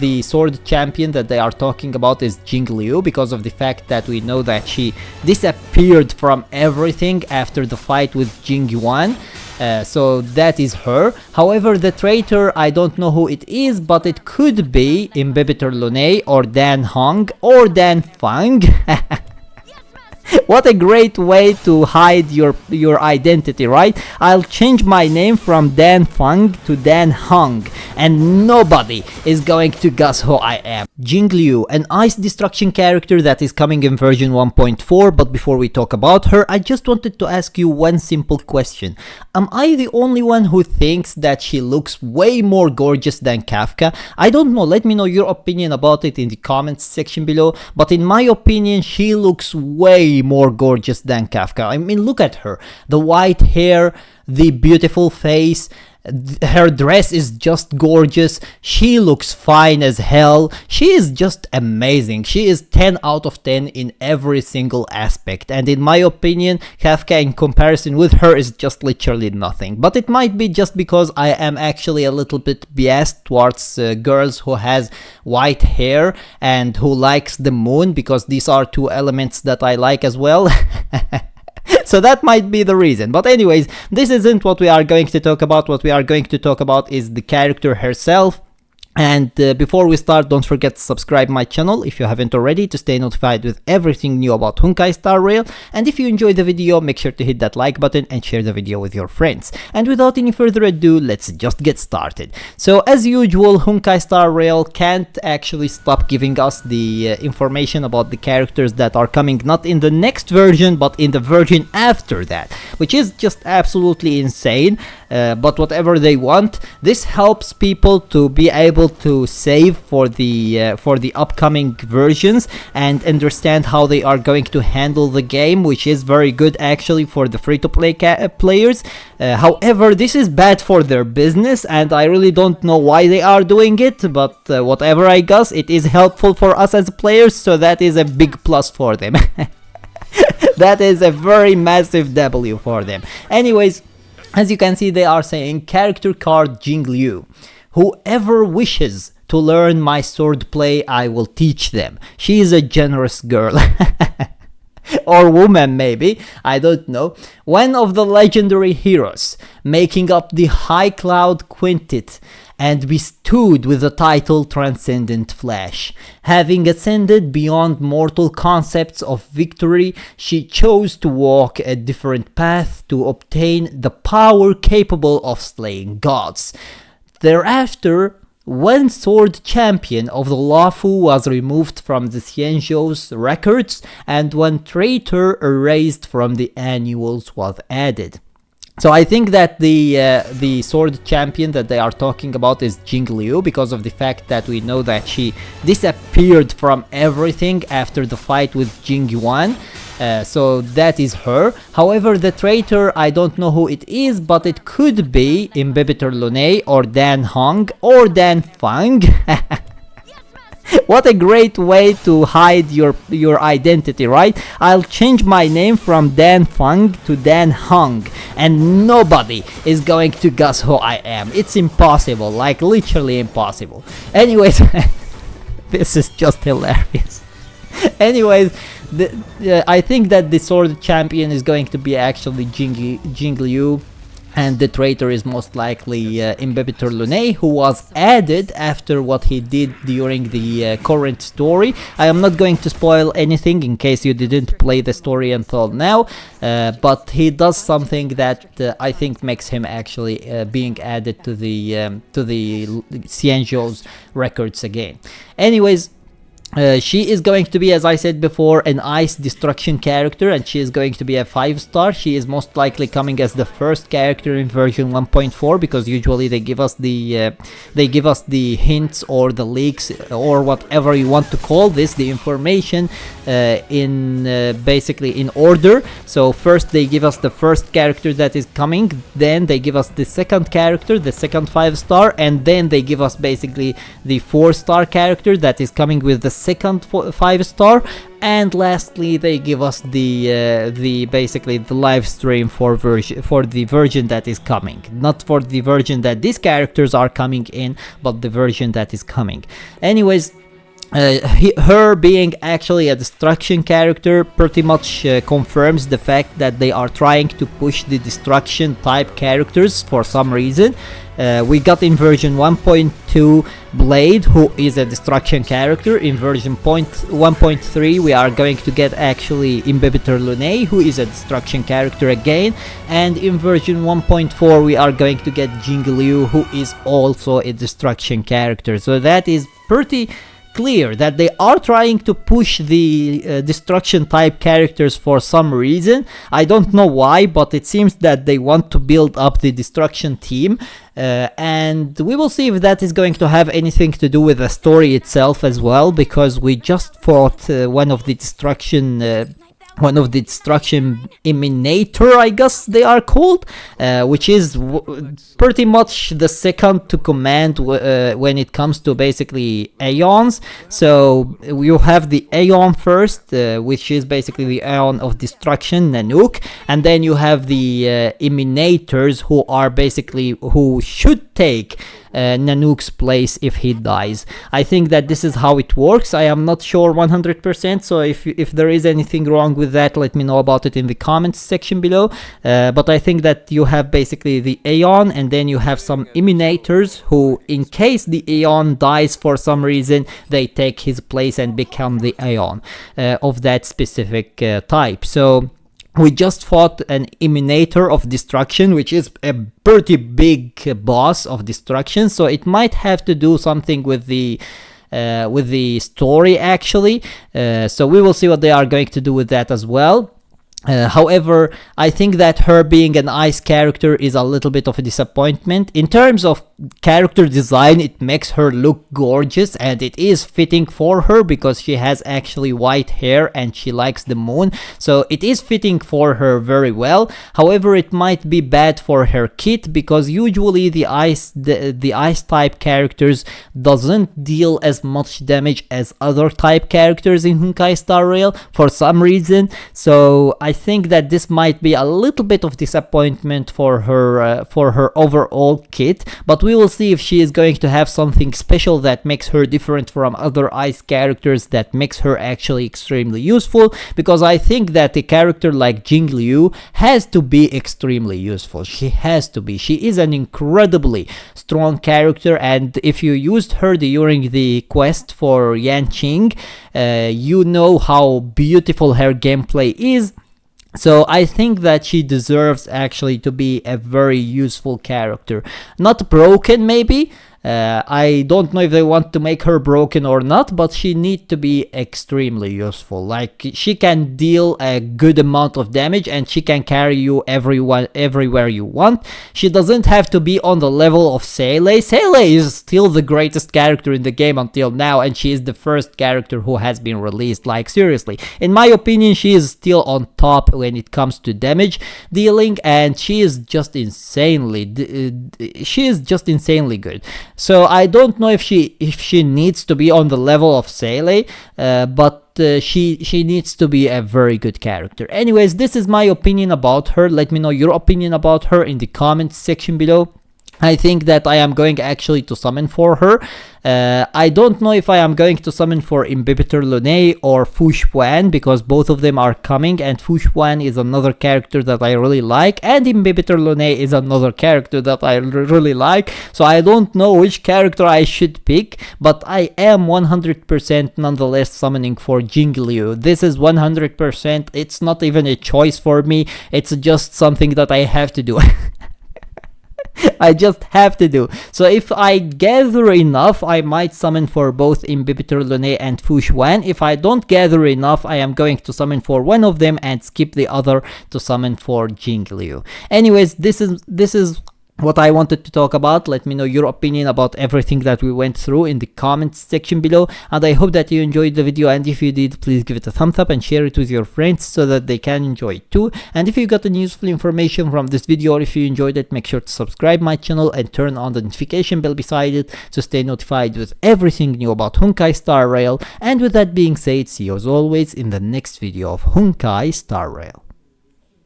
The sword champion that they are talking about is Jingliu, because of the fact that we know that she disappeared from everything after the fight with Jingyuan. So that is her. However, the traitor, I don't know who it is, but it could be inbibitor Lunae or Dan Hong or Dan Fang. What a great way to hide your identity, right? I'll change my name from Dan Fang to Dan Hong, and nobody is going to guess who I am. Jingliu, an ice destruction character that is coming in version 1.4, but before we talk about her, I just wanted to ask you one simple question. Am I the only one who thinks that she looks way more gorgeous than Kafka? I don't know, let me know your opinion about it in the comments section below, but in my opinion, she looks way more gorgeous than Kafka. I mean, look at her. The white hair, the beautiful face, her dress is just gorgeous. She looks fine as hell. She is just amazing. She is 10 out of 10 in every single aspect. And in my opinion, Kafka in comparison with her is just literally nothing. But it might be just because I am actually a little bit biased towards girls who has white hair and who likes the moon, because these are two elements that I like as well. So that might be the reason. But anyways, this isn't what we are going to talk about. What we are going to talk about is the character herself. And before we start, don't forget to subscribe my channel if you haven't already, to stay notified with everything new about Honkai Star Rail. And if you enjoyed the video, make sure to hit that like button and share the video with your friends. And without any further ado, let's just get started. So as usual, Honkai Star Rail can't actually stop giving us the information about the characters that are coming not in the next version, but in the version after that, which is just absolutely insane. But whatever they want, this helps people to be able to save for the upcoming versions and understand how they are going to handle the game, which is very good actually for the free-to-play players. However, this is bad for their business, and I really don't know why they are doing it, but whatever, I guess it is helpful for us as players, so that is a big plus for them. That is a very massive W for them. Anyways, as you can see, they are saying character card Jingliu. Whoever wishes to learn my swordplay, I will teach them. She is a generous girl. Or woman, maybe, I don't know. One of the legendary heroes, making up the High-Cloud Quintet, and bestowed with the title Transcendent Flash. Having ascended beyond mortal concepts of victory, she chose to walk a different path to obtain the power capable of slaying gods. Thereafter, one sword champion of the Luofu was removed from the Xianzhou's records, and one traitor erased from the annuals was added. So I think that the sword champion that they are talking about is Jingliu, because of the fact that we know that she disappeared from everything after the fight with Jingyuan. So that is her. However, the traitor, I don't know who it is, but it could be inbibitor Lunae or Dan Hong or Dan Fang. What a great way to hide your identity, right? I'll change my name from Dan Fang to Dan Hong, and nobody is going to guess who I am. It's impossible, like literally impossible. Anyways, this is just hilarious. Anyways, I think that the sword champion is going to be actually Jingliu, and the traitor is most likely inbibitor Lunae, who was added after what he did during the current story. I am not going to spoil anything in case you didn't play the story until now, but he does something that I think makes him actually being added to the Xianzhou's records again. Anyways, she is going to be, as I said before, an ice destruction character, and she is going to be a 5-star. She is most likely coming as the first character in version 1.4, because usually they give us the hints or the leaks or whatever you want to call this, the information in basically in order. So first they give us the first character that is coming, then they give us the second character, the second 5-star, and then they give us basically the 4-star character that is coming with the second 5-star, and lastly they give us the basically the live stream for the version that is coming, not for the version that these characters are coming in, but the version that is coming. Anyways, her being actually a destruction character pretty much confirms the fact that they are trying to push the destruction type characters for some reason. We got in version 1.2 Blade, who is a destruction character. In version 1.3 we are going to get actually inbibitor Lunae, who is a destruction character again, and in version 1.4 we are going to get Jingliu, who is also a destruction character. So that is pretty clear that they are trying to push the destruction type characters for some reason. I don't know why, but it seems that they want to build up the destruction team, and we will see if that is going to have anything to do with the story itself as well, because we just fought one of the destruction Emanator, I guess they are called, which is pretty much the second to command when it comes to basically Aeons. So you have the Aeon first, which is basically the Aeon of Destruction, Nanook, and then you have the Emanators, who are basically who should take Nanook's place if he dies. I think that this is how it works. I am not sure 100%, so if there is anything wrong with that, let me know about it in the comments section below. But I think that you have basically the Aeon, and then you have some Emanators who, in case the Aeon dies for some reason, they take his place and become the Aeon of that specific type. So we just fought an Emanator of Destruction, which is a pretty big boss of destruction, so it might have to do something with the story actually. So we will see what they are going to do with that as well. However, I think that her being an ice character is a little bit of a disappointment. In terms of character design, it makes her look gorgeous, and it is fitting for her because she has actually white hair and she likes the moon, so it is fitting for her very well. However, it might be bad for her kit, because usually the ice type characters doesn't deal as much damage as other type characters in Honkai Star Rail for some reason. So I think that this might be a little bit of disappointment for her overall kit, but we will see if she is going to have something special that makes her different from other ice characters, that makes her actually extremely useful, because I think that a character like Jingliu has to be extremely useful. She has to be. She is an incredibly strong character, and if you used her during the quest for Yanqing, you know how beautiful her gameplay is. So I think that she deserves actually to be a very useful character. Not broken maybe, I don't know if they want to make her broken or not, but she needs to be extremely useful. Like, she can deal a good amount of damage and she can carry you everywhere you want. She doesn't have to be on the level of Seele. Seele is still the greatest character in the game until now, and she is the first character who has been released. Like, seriously, in my opinion, she is still on top when it comes to damage dealing, and she is just insanely good. So I don't know if she needs to be on the level of Seele, but she needs to be a very good character. Anyways, this is my opinion about her. Let me know your opinion about her in the comments section below. I think that I am going actually to summon for her. I don't know if I am going to summon for inbibitor Lunae or Xuan, because both of them are coming, and Xuan is another character that I really like, and inbibitor Lunae is another character that I really like. So I don't know which character I should pick, but I am 100% nonetheless summoning for Jingliu. This is 100%. It's not even a choice for me. It's just something that I have to do. I just have to do. So if I gather enough, I might summon for both inbibitor Lunae and Xuan. If I don't gather enough, I am going to summon for one of them and skip the other to summon for Jingliu. Anyways, this is what I wanted to talk about. Let me know your opinion about everything that we went through in the comments section below, and I hope that you enjoyed the video, and if you did, please give it a thumbs up and share it with your friends so that they can enjoy it too. And if you got any useful information from this video, or if you enjoyed it, make sure to subscribe my channel and turn on the notification bell beside it to stay notified with everything new about Honkai Star Rail. And with that being said, see you as always in the next video of Honkai Star Rail.